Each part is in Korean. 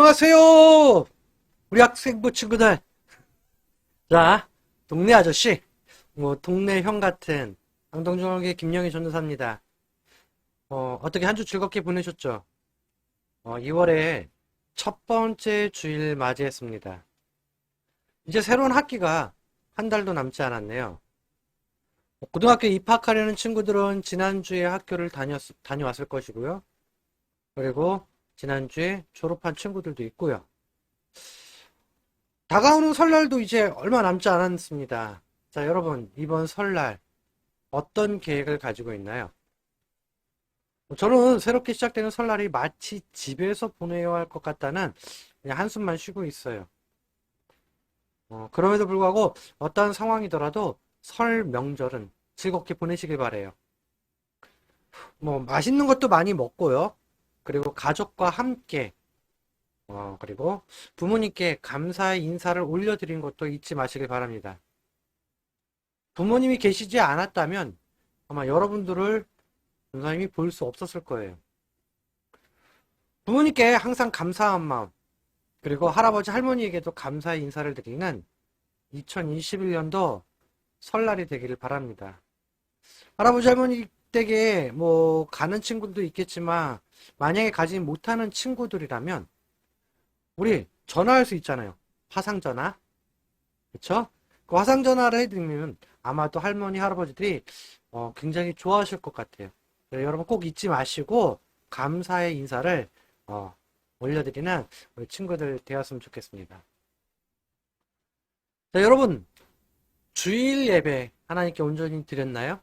안녕하세요! 우리 학생부 친구들. 자, 동네 아저씨, 동네 형 같은 강동중학교 김영희 전도사입니다. 어떻게 한 주 즐겁게 보내셨죠? 2월에 첫 번째 주일 맞이했습니다. 이제 새로운 학기가 한 달도 남지 않았네요. 고등학교 입학하려는 친구들은 지난주에 학교를 다녀왔을 것이고요. 그리고 지난주에 졸업한 친구들도 있고요. 다가오는 설날도 이제 얼마 남지 않았습니다. 자, 여러분, 이번 설날 어떤 계획을 가지고 있나요? 저는 새롭게 시작되는 설날이 마치 집에서 보내야 할 것 같다는 그냥 한숨만 쉬고 있어요. 그럼에도 불구하고 어떠한 상황이더라도 설 명절은 즐겁게 보내시길 바래요. 맛있는 것도 많이 먹고요. 그리고 가족과 함께, 그리고 부모님께 감사의 인사를 올려드린 것도 잊지 마시길 바랍니다. 부모님이 계시지 않았다면 아마 여러분들을 전사님이 볼 수 없었을 거예요. 부모님께 항상 감사한 마음, 그리고 할아버지 할머니에게도 감사의 인사를 드리는 2021년도 설날이 되기를 바랍니다. 할아버지 할머니 댁에 가는 친구도 있겠지만 만약에 가지 못하는 친구들이라면 우리 전화할 수 있잖아요. 화상전화. 그쵸? 그 화상전화를 해드리면 아마도 할머니 할아버지들이 굉장히 좋아하실 것 같아요. 여러분 꼭 잊지 마시고 감사의 인사를 올려드리는 우리 친구들 되었으면 좋겠습니다. 자, 여러분 주일 예배 하나님께 온전히 드렸나요?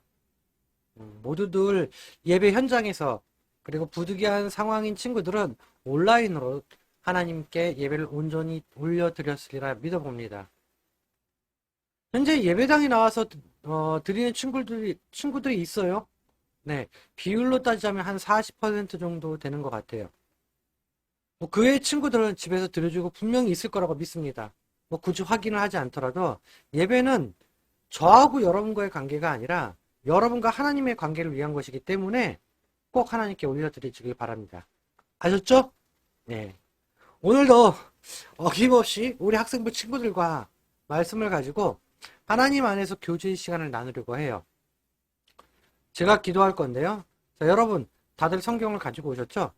모두들 예배 현장에서 그리고 부득이한 상황인 친구들은 온라인으로 하나님께 예배를 온전히 올려드렸으리라 믿어봅니다. 현재 예배당에 나와서 드리는 친구들이 있어요. 네, 비율로 따지자면 한 40% 정도 되는 것 같아요. 그 외의 친구들은 집에서 드려주고 분명히 있을 거라고 믿습니다. 굳이 확인을 하지 않더라도 예배는 저하고 여러분과의 관계가 아니라 여러분과 하나님의 관계를 위한 것이기 때문에 꼭 하나님께 올려드리시길 바랍니다. 아셨죠? 네. 오늘도 어김없이 우리 학생부 친구들과 말씀을 가지고 하나님 안에서 교제의 시간을 나누려고 해요. 제가 기도할 건데요. 자, 여러분 다들 성경을 가지고 오셨죠?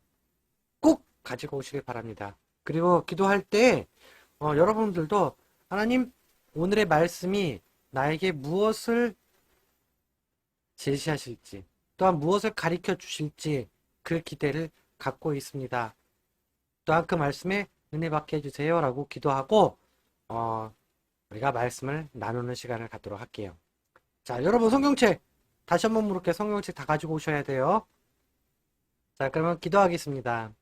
꼭 가지고 오시길 바랍니다. 그리고 기도할 때 여러분들도 하나님 오늘의 말씀이 나에게 무엇을 제시하실지 또한 무엇을 가르쳐 주실지 그 기대를 갖고 있습니다. 또한 그 말씀에 은혜 받게 해주세요 라고 기도하고 우리가 말씀을 나누는 시간을 갖도록 할게요. 자, 여러분 성경책 다시 한번 물을게요. 성경책 다 가지고 오셔야 돼요. 자, 그러면 기도하겠습니다.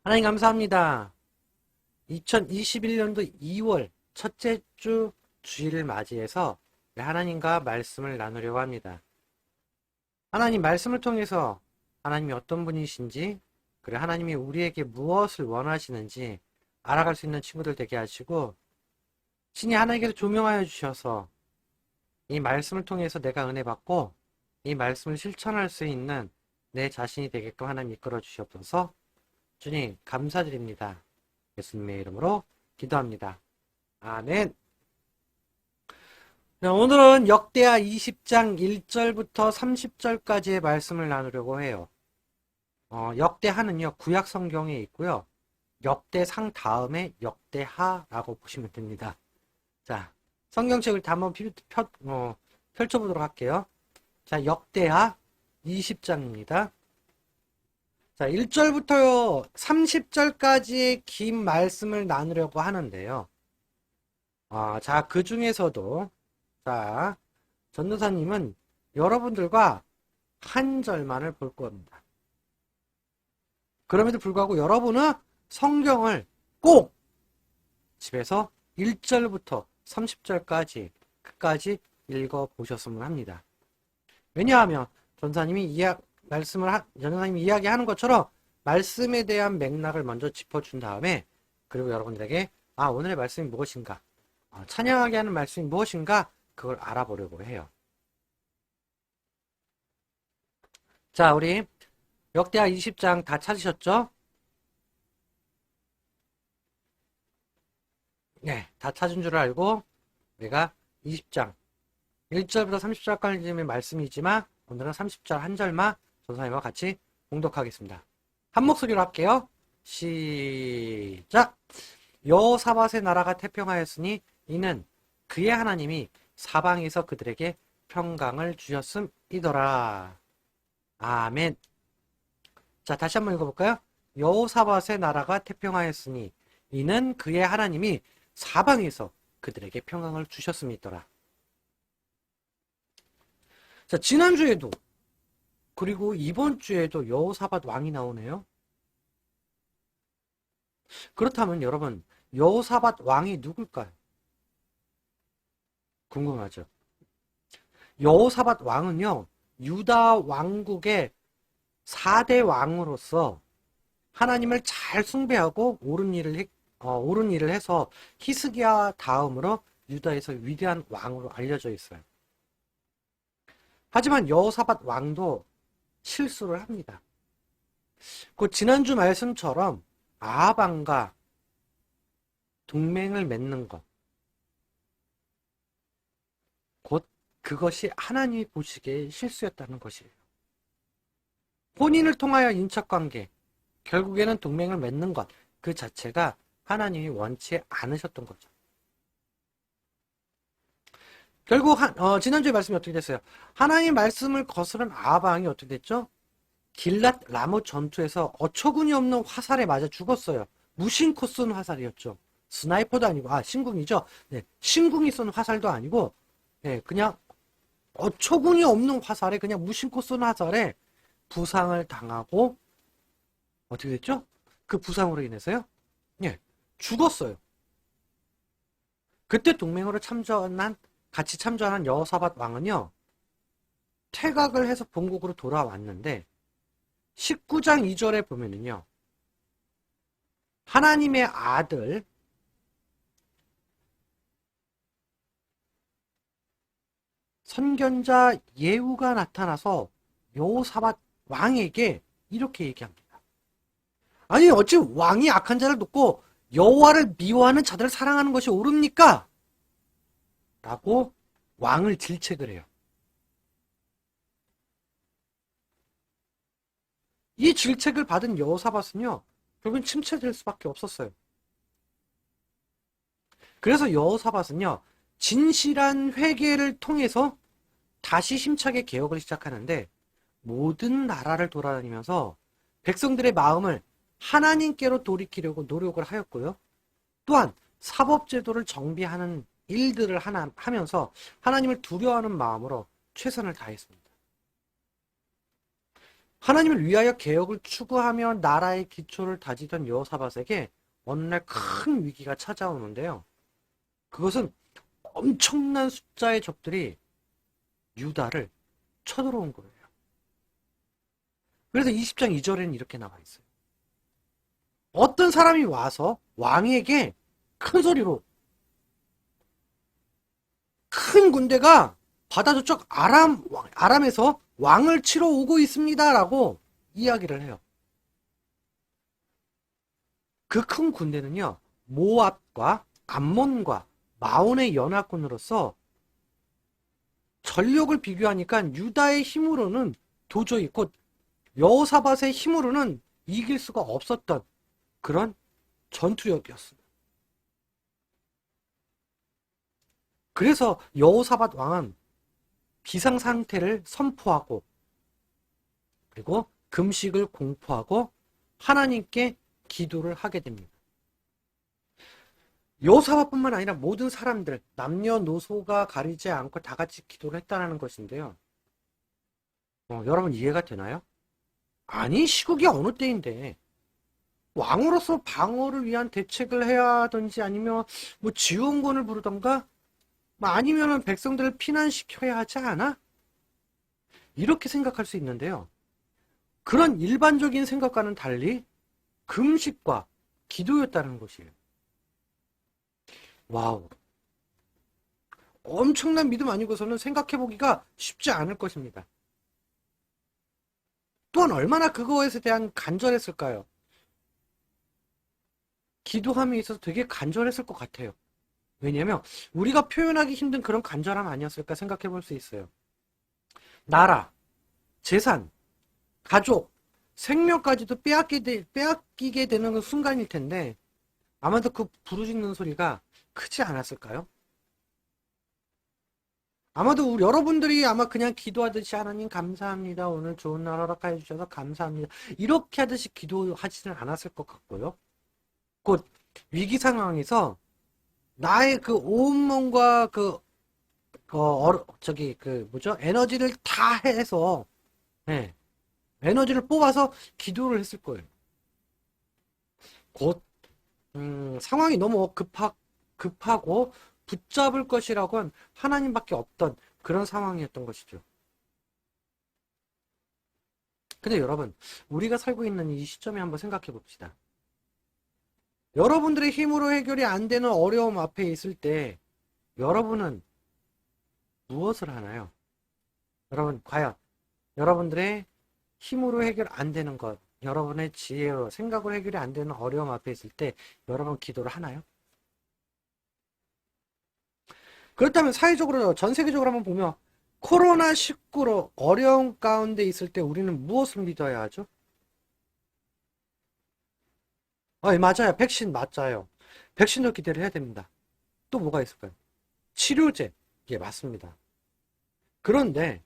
하나님 감사합니다. 2021년도 2월 첫째 주 주일을 맞이해서 하나님과 말씀을 나누려고 합니다. 하나님 말씀을 통해서 하나님이 어떤 분이신지 그리고 하나님이 우리에게 무엇을 원하시는지 알아갈 수 있는 친구들 되게 하시고 신이 하나님께서 조명하여 주셔서 이 말씀을 통해서 내가 은혜 받고 이 말씀을 실천할 수 있는 내 자신이 되게끔 하나님 이끌어 주시옵소서. 주님 감사드립니다. 예수님의 이름으로 기도합니다. 아멘. 오늘은 역대하 20장 1절부터 30절까지의 말씀을 나누려고 해요. 역대하는요 구약 성경에 있고요. 역대상 다음에 역대하라고 보시면 됩니다. 자, 성경책을 다 한번 펼쳐보도록 할게요. 자, 역대하 20장입니다. 자, 1절부터 30절까지의 긴 말씀을 나누려고 하는데요. 자, 그 중에서도 자, 전도사님은 여러분들과 한 절만을 볼 겁니다. 그럼에도 불구하고 여러분은 성경을 꼭 집에서 1절부터 30절까지 끝까지 읽어보셨으면 합니다. 왜냐하면 전도사님이 이야기하는 것처럼 말씀에 대한 맥락을 먼저 짚어준 다음에 그리고 여러분들에게 오늘의 말씀이 무엇인가 찬양하게 하는 말씀이 무엇인가 그걸 알아보려고 해요. 자, 우리 역대하 20장 다 찾으셨죠? 네, 다 찾은 줄 알고 우리가 20장 1절부터 30절까지의 말씀이지만 오늘은 30절 한 절만 전사님과 같이 봉독하겠습니다. 한 목소리로 할게요. 시작! 여호사밧의 나라가 태평하였으니 이는 그의 하나님이 사방에서 그들에게 평강을 주셨음이더라. 아멘. 자, 다시 한번 읽어볼까요? 여호사밧의 나라가 태평하였으니 이는 그의 하나님이 사방에서 그들에게 평강을 주셨음이더라. 자, 지난주에도 그리고 이번 주에도 여호사밧 왕이 나오네요. 그렇다면 여러분, 여호사밧 왕이 누굴까요? 궁금하죠? 여호사밧 왕은요, 유다 왕국의 4대 왕으로서 하나님을 잘 숭배하고 옳은 일을 해서 히스기야 다음으로 유다에서 위대한 왕으로 알려져 있어요. 하지만 여호사밧 왕도 실수를 합니다. 그 지난주 말씀처럼 아합 왕과 동맹을 맺는 것, 곧 그것이 하나님이 보시기에 실수였다는 것이에요. 혼인을 통하여 인척관계, 결국에는 동맹을 맺는 것, 그 자체가 하나님이 원치 않으셨던 거죠. 결국 지난주에 말씀이 어떻게 됐어요? 하나님 말씀을 거스른 아합 왕이 어떻게 됐죠? 길랏 라못 전투에서 어처구니 없는 화살에 맞아 죽었어요. 무심코 쏜 화살이었죠. 스나이퍼도 아니고, 신궁이죠. 네, 신궁이 쏜 화살도 아니고, 네, 그냥 어처구니 없는 화살에, 그냥 무심코 쏜 화살에 부상을 당하고, 어떻게 됐죠? 그 부상으로 인해서요? 예, 죽었어요. 그때 동맹으로 같이 참전한 여호사밧 왕은요, 퇴각을 해서 본국으로 돌아왔는데, 19장 2절에 보면은요, 하나님의 아들, 선견자 예후가 나타나서 여호사밧 왕에게 이렇게 얘기합니다. 아니, 어찌 왕이 악한 자를 돕고 여호와를 미워하는 자들을 사랑하는 것이 옳습니까? 라고 왕을 질책을 해요. 이 질책을 받은 여호사밧은요, 결국은 침체될 수밖에 없었어요. 그래서 여호사밧은요, 진실한 회개를 통해서 다시 힘차게 개혁을 시작하는데, 모든 나라를 돌아다니면서 백성들의 마음을 하나님께로 돌이키려고 노력을 하였고요. 또한 사법제도를 정비하는 일들을 하면서 하나님을 두려워하는 마음으로 최선을 다했습니다. 하나님을 위하여 개혁을 추구하며 나라의 기초를 다지던 여호사밧에게 어느 날 큰 위기가 찾아오는데요. 그것은 엄청난 숫자의 적들이 유다를 쳐들어온 거예요. 그래서 20장 2절에는 이렇게 나와 있어요. 어떤 사람이 와서 왕에게 큰 소리로 큰 군대가 바다 저쪽 아람에서 왕을 치러 오고 있습니다. 라고 이야기를 해요. 그 큰 군대는요, 모압과 암몬과 마온의 연합군으로서 전력을 비교하니까 유다의 힘으로는 도저히 곧 여호사밧의 힘으로는 이길 수가 없었던 그런 전투력이었습니다. 그래서 여호사밧 왕은 비상상태를 선포하고 그리고 금식을 공포하고 하나님께 기도를 하게 됩니다. 여호사밧뿐만 아니라 모든 사람들, 남녀노소가 가리지 않고 다 같이 기도를 했다는 것인데요. 여러분 이해가 되나요? 아니, 시국이 어느 때인데 왕으로서 방어를 위한 대책을 해야 하든지 아니면 뭐 지원군을 부르던가 아니면은 백성들을 피난시켜야 하지 않아? 이렇게 생각할 수 있는데요. 그런 일반적인 생각과는 달리 금식과 기도였다는 것이에요. 와우. 엄청난 믿음 아니고서는 생각해보기가 쉽지 않을 것입니다. 또한 얼마나 그거에 대한 간절했을까요? 기도함에 있어서 되게 간절했을 것 같아요. 왜냐면 우리가 표현하기 힘든 그런 간절함 아니었을까 생각해 볼 수 있어요. 나라, 재산, 가족, 생명까지도 빼앗기게 되는 그 순간일 텐데 아마도 그 부르짖는 소리가 크지 않았을까요? 아마도 여러분들이 아마 그냥 기도하듯이 하나님 감사합니다. 오늘 좋은 날 허락해 주셔서 감사합니다. 이렇게 하듯이 기도하지는 않았을 것 같고요. 곧 위기 상황에서 나의 그 온몸과 뭐죠? 에너지를 다 해서, 네, 에너지를 뽑아서 기도를 했을 거예요. 곧, 상황이 너무 급하고 붙잡을 것이라고는 하나님밖에 없던 그런 상황이었던 것이죠. 근데 여러분, 우리가 살고 있는 이 시점에 한번 생각해 봅시다. 여러분들의 힘으로 해결이 안 되는 어려움 앞에 있을 때 여러분은 무엇을 하나요? 여러분, 과연 여러분들의 힘으로 해결 안 되는 것, 여러분의 지혜로 생각으로 해결이 안 되는 어려움 앞에 있을 때 여러분 기도를 하나요? 그렇다면 사회적으로 전 세계적으로 한번 보면 코로나19로 어려운 가운데 있을 때 우리는 무엇을 믿어야 하죠? 맞아요. 백신 맞아요. 백신도 기대를 해야 됩니다. 또 뭐가 있을까요? 치료제. 예, 맞습니다. 그런데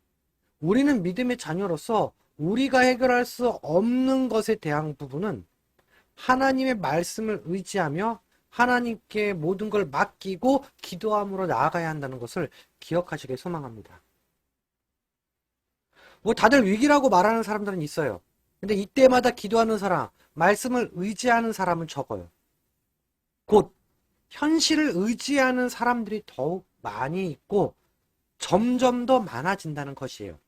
우리는 믿음의 자녀로서 우리가 해결할 수 없는 것에 대한 부분은 하나님의 말씀을 의지하며 하나님께 모든 걸 맡기고 기도함으로 나아가야 한다는 것을 기억하시길 소망합니다. 뭐 다들 위기라고 말하는 사람들은 있어요. 근데 이때마다 기도하는 사람, 말씀을 의지하는 사람은 적어요. 곧 현실을 의지하는 사람들이 더욱 많이 있고 점점 더 많아진다는 것이에요.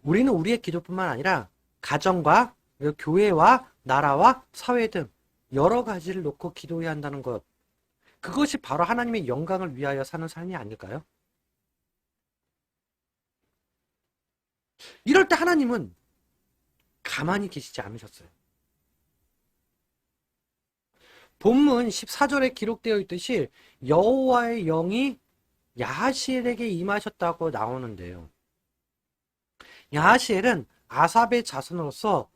우리는 우리의 기도뿐만 아니라 가정과 교회와 나라와 사회 등 여러 가지를 놓고 기도해야 한다는 것. 그것이 바로 하나님의 영광을 위하여 사는 삶이 아닐까요? 이럴 때 하나님은 가만히 계시지 않으셨어요. 본문 14절에 기록되어 있듯이 여호와의 영이 야하시엘에게 임하셨다고 나오는데요. 야하시엘은 아삽의 자손으로서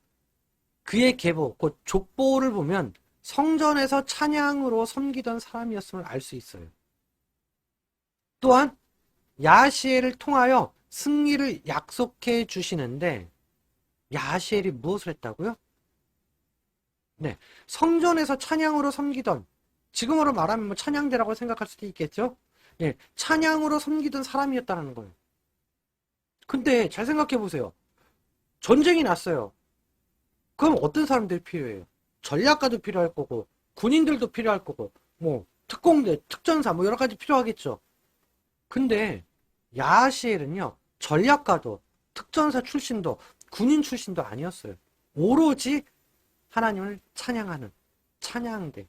그의 계보, 곧 족보를 보면 성전에서 찬양으로 섬기던 사람이었음을 알 수 있어요. 또한 야하시엘을 통하여 승리를 약속해 주시는데 야하시엘이 무엇을 했다고요? 네, 성전에서 찬양으로 섬기던, 지금으로 말하면 뭐 찬양대라고 생각할 수도 있겠죠? 네, 찬양으로 섬기던 사람이었다는 거예요. 근데 잘 생각해 보세요. 전쟁이 났어요. 그럼 어떤 사람들이 필요해요? 전략가도 필요할 거고, 군인들도 필요할 거고, 뭐 특공대, 특전사 뭐 여러 가지 필요하겠죠. 근데 야하시엘은요, 전략가도, 특전사 출신도, 군인 출신도 아니었어요. 오로지 하나님을 찬양하는 찬양대.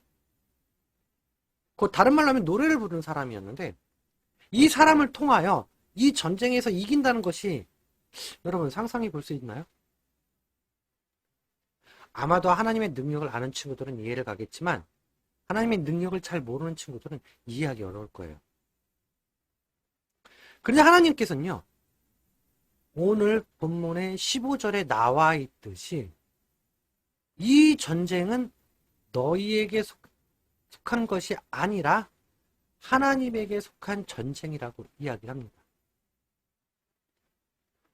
그 다른 말로 하면 노래를 부르는 사람이었는데 이 사람을 통하여 이 전쟁에서 이긴다는 것이 여러분 상상해 볼 수 있나요? 아마도 하나님의 능력을 아는 친구들은 이해를 가겠지만 하나님의 능력을 잘 모르는 친구들은 이해하기 어려울 거예요. 그런데 하나님께서는요, 오늘 본문의 15절에 나와 있듯이 이 전쟁은 너희에게 속한 것이 아니라 하나님에게 속한 전쟁이라고 이야기합니다.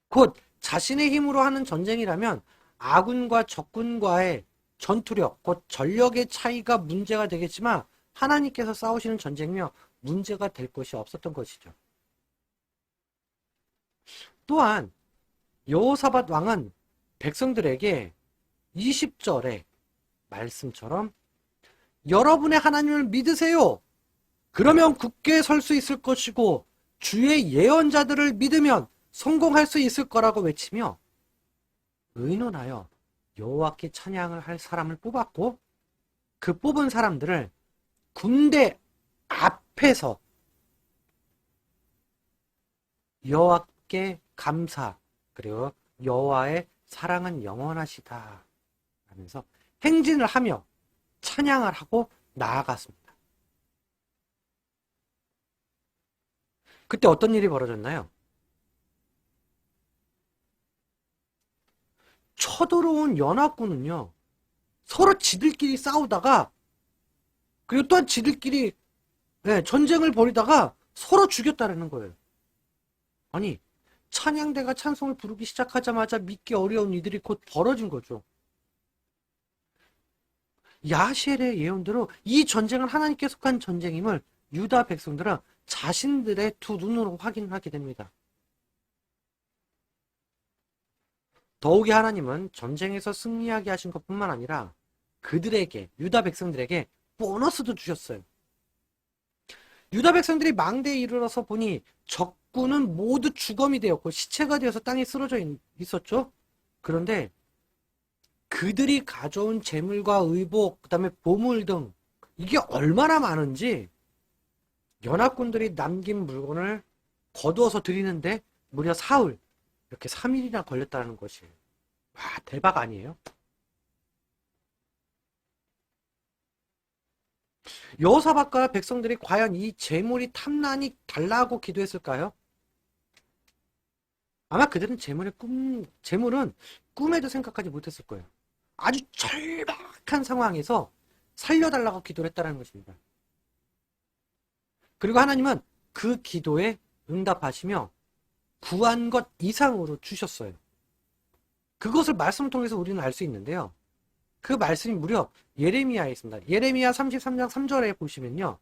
곧 자신의 힘으로 하는 전쟁이라면 아군과 적군과의 전투력, 곧 전력의 차이가 문제가 되겠지만 하나님께서 싸우시는 전쟁이며 문제가 될 것이 없었던 것이죠. 또한 여호사밧 왕은 백성들에게 20절의 말씀처럼 여러분의 하나님을 믿으세요. 그러면 굳게 설 수 있을 것이고 주의 예언자들을 믿으면 성공할 수 있을 거라고 외치며 의논하여 여호와께 찬양을 할 사람을 뽑았고 그 뽑은 사람들을 군대 앞에서 여호와께 감사 그리고 여호와의 사랑은 영원하시다 하면서 행진을 하며 찬양을 하고 나아갔습니다. 그때 어떤 일이 벌어졌나요? 쳐들어온 연합군은요, 서로 지들끼리 싸우다가, 그리고 또한 지들끼리 전쟁을 벌이다가 서로 죽였다라는 거예요. 아니, 찬양대가 찬송을 부르기 시작하자마자 믿기 어려운 일들이 곧 벌어진 거죠. 야시엘의 예언대로 이 전쟁은 하나님께 속한 전쟁임을 유다 백성들은 자신들의 두 눈으로 확인하게 됩니다. 더욱이 하나님은 전쟁에서 승리하게 하신 것뿐만 아니라 그들에게, 유다 백성들에게 보너스도 주셨어요. 유다 백성들이 망대에 이르러서 보니 적군은 모두 주검이 되었고 시체가 되어서 땅에 쓰러져 있었죠. 그런데 그들이 가져온 재물과 의복, 그 다음에 보물 등 이게 얼마나 많은지 연합군들이 남긴 물건을 거두어서 드리는데 무려 사흘, 이렇게 3일이나 걸렸다는 것이에요. 와, 대박 아니에요? 여호사밧과 백성들이 과연 이 재물이 탐나니 달라고 기도했을까요? 아마 그들은 재물은 꿈에도 생각하지 못했을 거예요. 아주 절박한 상황에서 살려달라고 기도를 했다는 것입니다. 그리고 하나님은 그 기도에 응답하시며 구한 것 이상으로 주셨어요. 그것을 말씀을 통해서 우리는 알 수 있는데요. 그 말씀이 무려 예레미야에 있습니다. 예레미야 33장 3절에 보시면요.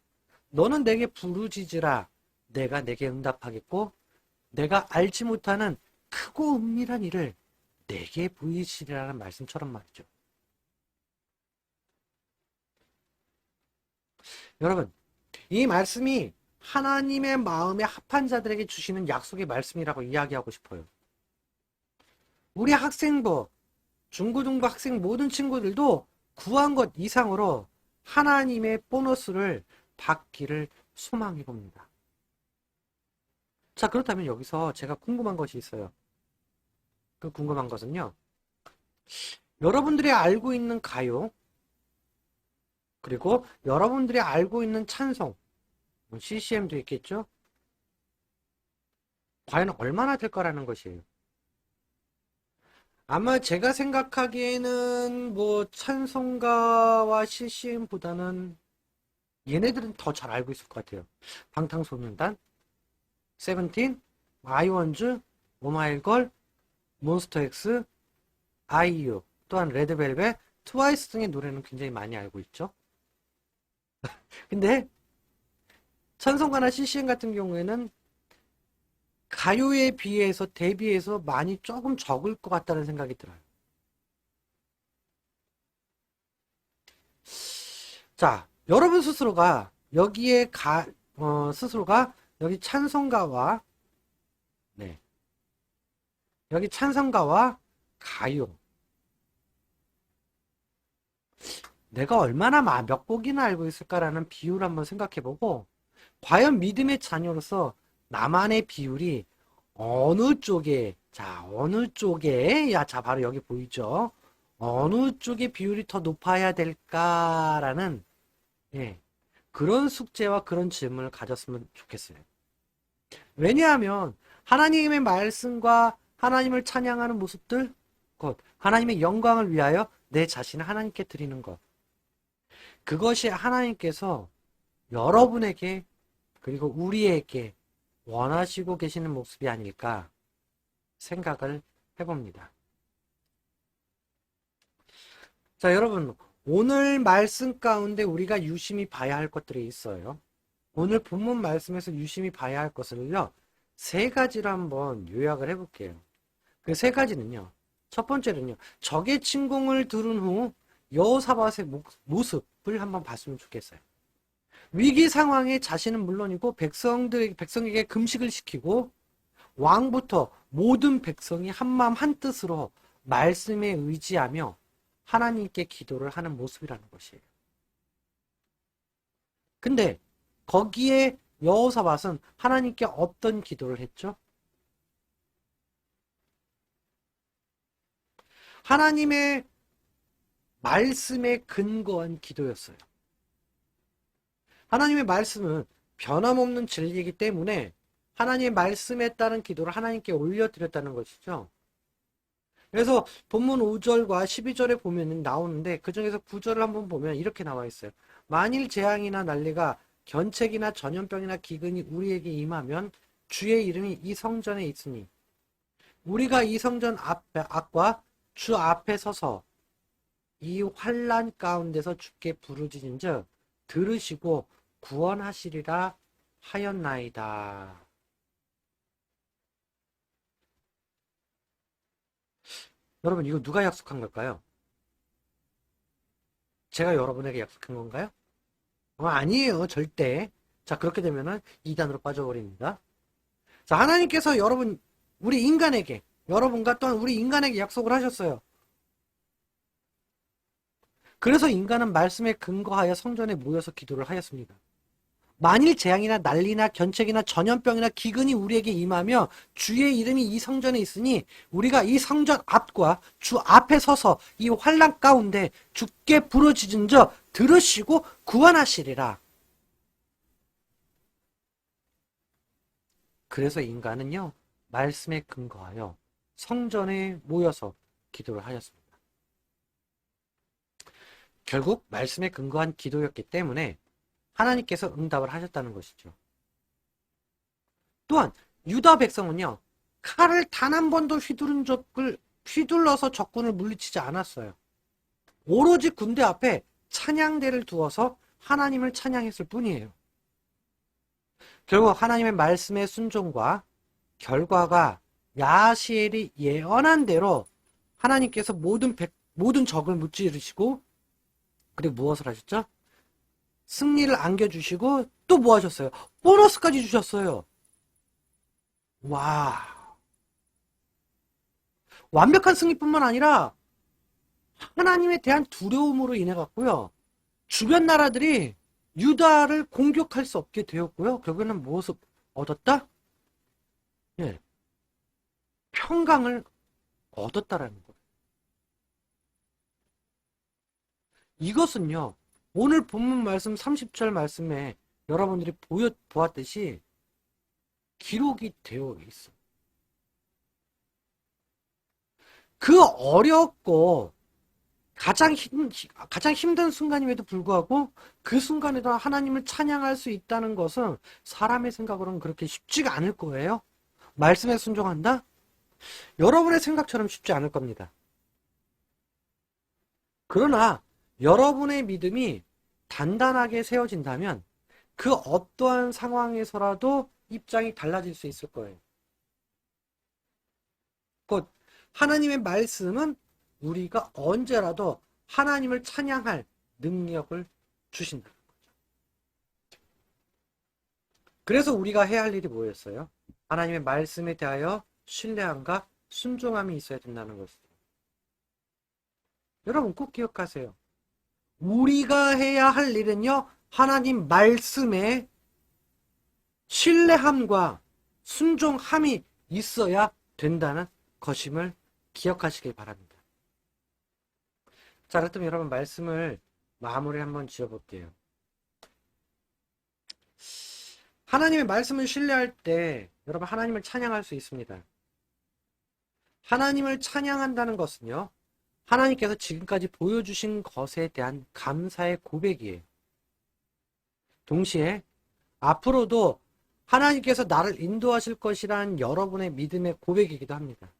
너는 내게 부르짖으라 내가 내게 응답하겠고 내가 알지 못하는 크고 은밀한 일을 내게 보이시리라는 말씀처럼 말이죠. 여러분, 이 말씀이 하나님의 마음에 합한 자들에게 주시는 약속의 말씀이라고 이야기하고 싶어요. 우리 학생부, 중고등부 학생 모든 친구들도 구한 것 이상으로 하나님의 보너스를 받기를 소망해 봅니다. 자, 그렇다면 여기서 제가 궁금한 것이 있어요. 그 궁금한 것은요. 여러분들이 알고 있는 가요, 그리고 여러분들이 알고 있는 찬송, CCM도 있겠죠? 과연 얼마나 될 거라는 것이에요. 아마 제가 생각하기에는 뭐 찬송가와 CCM보다는 얘네들은 더 잘 알고 있을 것 같아요. 방탄소년단, 세븐틴, 아이원즈, 오마이걸, 몬스터엑스, 아이유, 또한 레드벨벳, 트와이스 등의 노래는 굉장히 많이 알고 있죠. 근데 찬송가나 CCM 같은 경우에는 가요에 비해서 대비해서 많이 조금 적을 것 같다는 생각이 들어요. 자, 여러분 스스로가 여기에 스스로가 여기 찬송가와 네, 여기 찬송가와 가요 내가 얼마나 몇 곡이나 알고 있을까라는 비율을 한번 생각해보고 과연 믿음의 자녀로서 나만의 비율이 어느 쪽에 자 바로 여기 보이죠? 어느 쪽의 비율이 더 높아야 될까라는 예, 그런 숙제와 그런 질문을 가졌으면 좋겠어요. 왜냐하면 하나님의 말씀과 하나님을 찬양하는 모습들, 곧 하나님의 영광을 위하여 내 자신을 하나님께 드리는 것, 그것이 하나님께서 여러분에게 그리고 우리에게 원하시고 계시는 모습이 아닐까 생각을 해봅니다. 자, 여러분, 오늘 말씀 가운데 우리가 유심히 봐야 할 것들이 있어요. 오늘 본문 말씀에서 유심히 봐야 할 것을요, 세 가지로 한번 요약을 해볼게요. 그 세 가지는요, 첫 번째는요, 적의 침공을 들은 후 여호사밧의 모습을 한번 봤으면 좋겠어요. 위기 상황에 자신은 물론이고 백성에게 금식을 시키고 왕부터 모든 백성이 한마음 한뜻으로 말씀에 의지하며 하나님께 기도를 하는 모습이라는 것이에요. 근데 거기에 여호사밧은 하나님께 어떤 기도를 했죠? 하나님의 말씀에 근거한 기도였어요. 하나님의 말씀은 변함없는 진리이기 때문에 하나님의 말씀에 따른 기도를 하나님께 올려드렸다는 것이죠. 그래서 본문 5절과 12절에 보면 나오는데 그 중에서 9절을 한번 보면 이렇게 나와 있어요. 만일 재앙이나 난리가 견책이나 전염병이나 기근이 우리에게 임하면 주의 이름이 이 성전에 있으니 우리가 이 성전 앞과 주 앞에 서서 이 환난 가운데서 주께 부르짖은즉 들으시고 구원하시리라 하였나이다. 여러분 이거 누가 약속한 걸까요? 제가 여러분에게 약속한 건가요? 아니에요. 절대. 자, 그렇게 되면은 이단으로 빠져버립니다. 자, 하나님께서 우리 인간에게, 여러분과 또한 우리 인간에게 약속을 하셨어요. 그래서 인간은 말씀에 근거하여 성전에 모여서 기도를 하였습니다. 만일 재앙이나 난리나 견책이나 전염병이나 기근이 우리에게 임하며 주의 이름이 이 성전에 있으니 우리가 이 성전 앞과 주 앞에 서서 이 환난 가운데 주께 부르짖은즉 들으시고 구원하시리라. 그래서 인간은요, 말씀에 근거하여 성전에 모여서 기도를 하였습니다. 결국 말씀에 근거한 기도였기 때문에 하나님께서 응답을 하셨다는 것이죠. 또한 유다 백성은요, 칼을 단 한 번도 휘둘러서 적군을 물리치지 않았어요. 오로지 군대 앞에 찬양대를 두어서 하나님을 찬양했을 뿐이에요. 결국 하나님의 말씀의 순종과 결과가 야하시엘이 예언한 대로 하나님께서 모든 적을 무찌르시고 그리고 무엇을 하셨죠? 승리를 안겨주시고 또 뭐 하셨어요? 보너스까지 주셨어요. 와, 완벽한 승리뿐만 아니라 하나님에 대한 두려움으로 인해 갖고요, 주변 나라들이 유다를 공격할 수 없게 되었고요. 결국에는 무엇을 얻었다? 예, 평강을 얻었다라는 거예요. 이것은요, 오늘 본문 말씀 30절 말씀에 여러분들이 보았듯이 기록이 되어 있어. 그 어렵고 가장 힘든 순간임에도 불구하고 그 순간에도 하나님을 찬양할 수 있다는 것은 사람의 생각으로는 그렇게 쉽지가 않을 거예요. 말씀에 순종한다? 여러분의 생각처럼 쉽지 않을 겁니다. 그러나 여러분의 믿음이 단단하게 세워진다면 그 어떠한 상황에서라도 입장이 달라질 수 있을 거예요. 곧 하나님의 말씀은 우리가 언제라도 하나님을 찬양할 능력을 주신다는 거죠. 그래서 우리가 해야 할 일이 뭐였어요? 하나님의 말씀에 대하여 신뢰함과 순종함이 있어야 된다는 것이죠. 여러분 꼭 기억하세요. 우리가 해야 할 일은요, 하나님 말씀에 신뢰함과 순종함이 있어야 된다는 것임을 기억하시길 바랍니다. 자, 그렇다면 여러분 말씀을 마무리 한번 지어볼게요. 하나님의 말씀을 신뢰할 때 여러분 하나님을 찬양할 수 있습니다. 하나님을 찬양한다는 것은요, 하나님께서 지금까지 보여주신 것에 대한 감사의 고백이에요. 동시에 앞으로도 하나님께서 나를 인도하실 것이라는 여러분의 믿음의 고백이기도 합니다.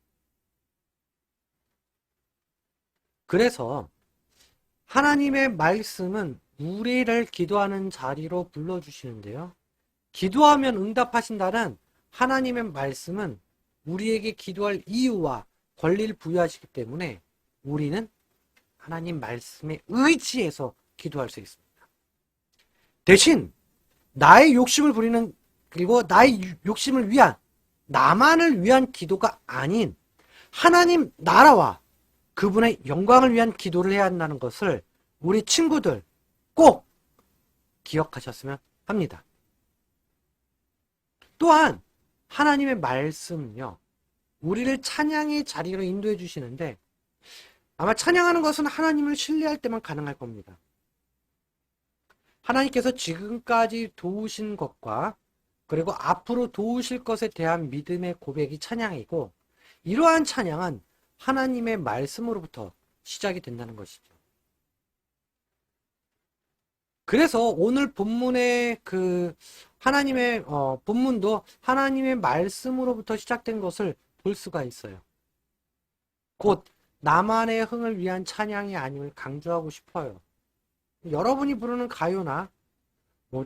그래서 하나님의 말씀은 우리를 기도하는 자리로 불러주시는데요. 기도하면 응답하신다는 하나님의 말씀은 우리에게 기도할 이유와 권리를 부여하시기 때문에 우리는 하나님 말씀에 의지해서 기도할 수 있습니다. 대신 나의 욕심을 부리는, 그리고 나의 욕심을 위한, 나만을 위한 기도가 아닌 하나님 나라와 그분의 영광을 위한 기도를 해야 한다는 것을 우리 친구들 꼭 기억하셨으면 합니다. 또한 하나님의 말씀은요, 우리를 찬양의 자리로 인도해 주시는데 아마 찬양하는 것은 하나님을 신뢰할 때만 가능할 겁니다. 하나님께서 지금까지 도우신 것과 그리고 앞으로 도우실 것에 대한 믿음의 고백이 찬양이고, 이러한 찬양은 하나님의 말씀으로부터 시작이 된다는 것이죠. 그래서 오늘 본문의 하나님의 본문도 하나님의 말씀으로부터 시작된 것을 볼 수가 있어요. 곧 나만의 흥을 위한 찬양이 아님을 강조하고 싶어요. 여러분이 부르는 가요나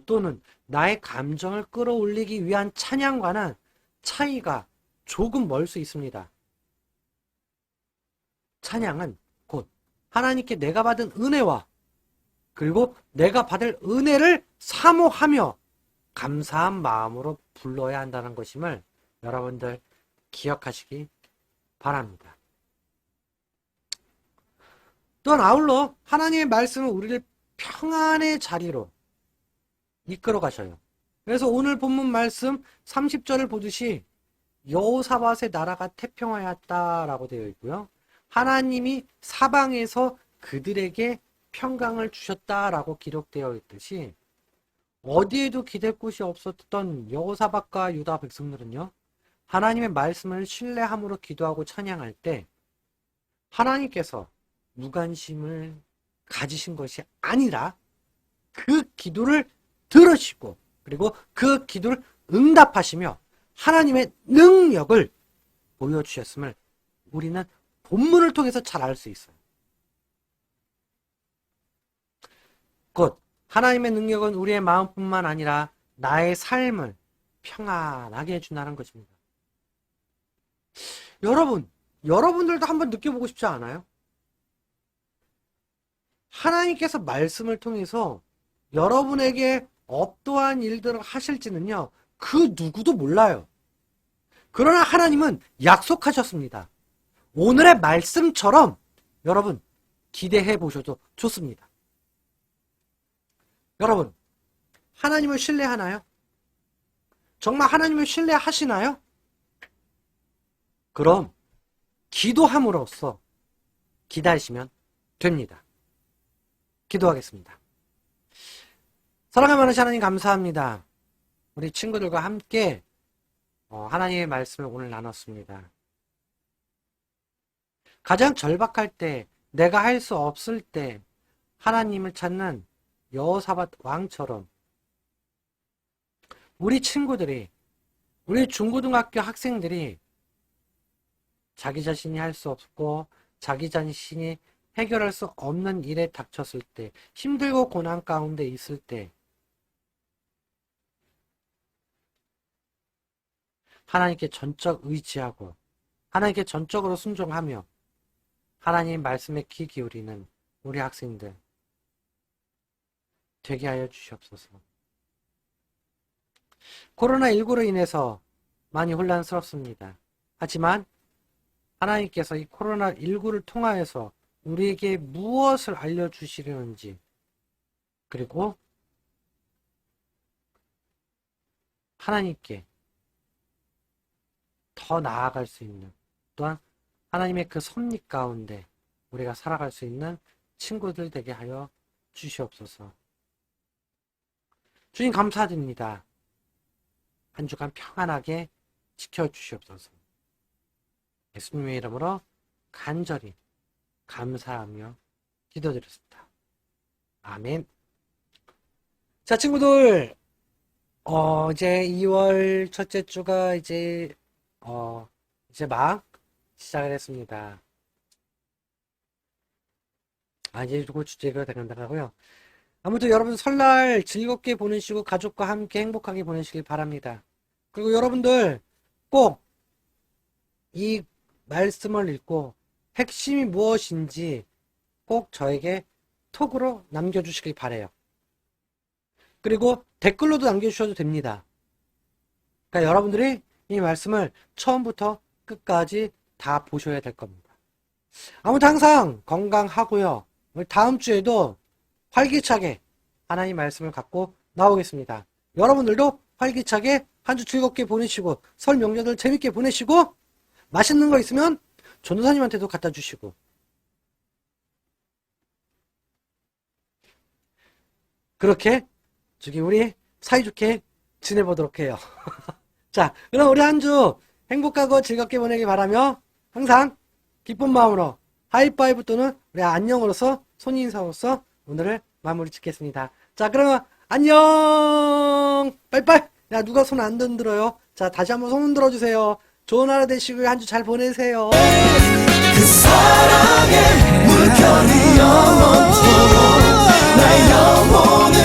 또는 나의 감정을 끌어올리기 위한 찬양과는 차이가 조금 멀 수 있습니다. 찬양은 곧 하나님께 내가 받은 은혜와 그리고 내가 받을 은혜를 사모하며 감사한 마음으로 불러야 한다는 것임을 여러분들 기억하시기 바랍니다. 또한 아울러 하나님의 말씀은 우리를 평안의 자리로 이끌어 가셔요. 그래서 오늘 본문 말씀 30절을 보듯이 여호사밧의 나라가 태평하였다라고 되어 있고요. 하나님이 사방에서 그들에게 평강을 주셨다라고 기록되어 있듯이 어디에도 기댈 곳이 없었던 여호사밧과 유다 백성들은요. 하나님의 말씀을 신뢰함으로 기도하고 찬양할 때 하나님께서 무관심을 가지신 것이 아니라 그 기도를 들으시고 그리고 그 기도를 응답하시며 하나님의 능력을 보여주셨음을 우리는 본문을 통해서 잘 알 수 있어요. 곧 하나님의 능력은 우리의 마음뿐만 아니라 나의 삶을 평안하게 해준다는 것입니다. 여러분들도 한번 느껴보고 싶지 않아요? 하나님께서 말씀을 통해서 여러분에게 어떠한 일들을 하실지는요, 그 누구도 몰라요. 그러나 하나님은 약속하셨습니다. 오늘의 말씀처럼 여러분 기대해 보셔도 좋습니다. 여러분, 하나님을 신뢰하나요? 정말 하나님을 신뢰하시나요? 그럼 기도함으로써 기다리시면 됩니다. 기도하겠습니다. 사랑의 많으신 하나님 감사합니다. 우리 친구들과 함께 하나님의 말씀을 오늘 나눴습니다. 가장 절박할 때, 내가 할 수 없을 때 하나님을 찾는 여호사밧 왕처럼 우리 친구들이, 우리 중고등학교 학생들이 자기 자신이 할 수 없고 자기 자신이 해결할 수 없는 일에 닥쳤을 때, 힘들고 고난 가운데 있을 때 하나님께 전적 의지하고 하나님께 전적으로 순종하며 하나님의 말씀에 귀 기울이는 우리 학생들 되게 하여 주시옵소서. 코로나19로 인해서 많이 혼란스럽습니다. 하지만 하나님께서 이 코로나19를 통하여서 우리에게 무엇을 알려주시려는지, 그리고 하나님께 더 나아갈 수 있는, 또한 하나님의 그 섭리 가운데 우리가 살아갈 수 있는 친구들 되게 하여 주시옵소서. 주님 감사드립니다. 한 주간 평안하게 지켜주시옵소서. 예수님의 이름으로 간절히 감사하며 기도드렸습니다. 아멘. 자, 친구들, 이제 2월 첫째 주가 이제 막 시작을 했습니다. 이제 곧 주제가 되간다고요. 아무튼 여러분 설날 즐겁게 보내시고 가족과 함께 행복하게 보내시길 바랍니다. 그리고 여러분들 꼭 이 말씀을 읽고 핵심이 무엇인지 꼭 저에게 톡으로 남겨주시길 바라요. 그리고 댓글로도 남겨주셔도 됩니다. 그러니까 여러분들이 이 말씀을 처음부터 끝까지 다 보셔야 될 겁니다. 아무튼 항상 건강하고요. 다음 주에도 활기차게 하나님 말씀을 갖고 나오겠습니다. 여러분들도 활기차게 한 주 즐겁게 보내시고 설 명절들 재밌게 보내시고 맛있는 거 있으면 전도사님한테도 갖다 주시고 그렇게 우리 사이좋게 지내보도록 해요. 자, 그럼 우리 한 주 행복하고 즐겁게 보내기 바라며 항상 기쁜 마음으로 하이파이브 또는 우리 안녕으로서 손인사로서 오늘을 마무리 짓겠습니다. 자, 그러면 안녕! 빠이빠이! 야, 누가 손 안 흔들어요? 자, 다시 한번 손 흔들어 주세요. 좋은 하루 되시고요. 한 주 잘 보내세요. 그 사랑의 물결이 영원토록 나의 영혼을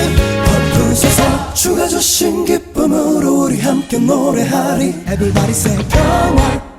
헛구세서 주가 주신 기쁨으로 우리 함께 노래하리 Everybody say 평화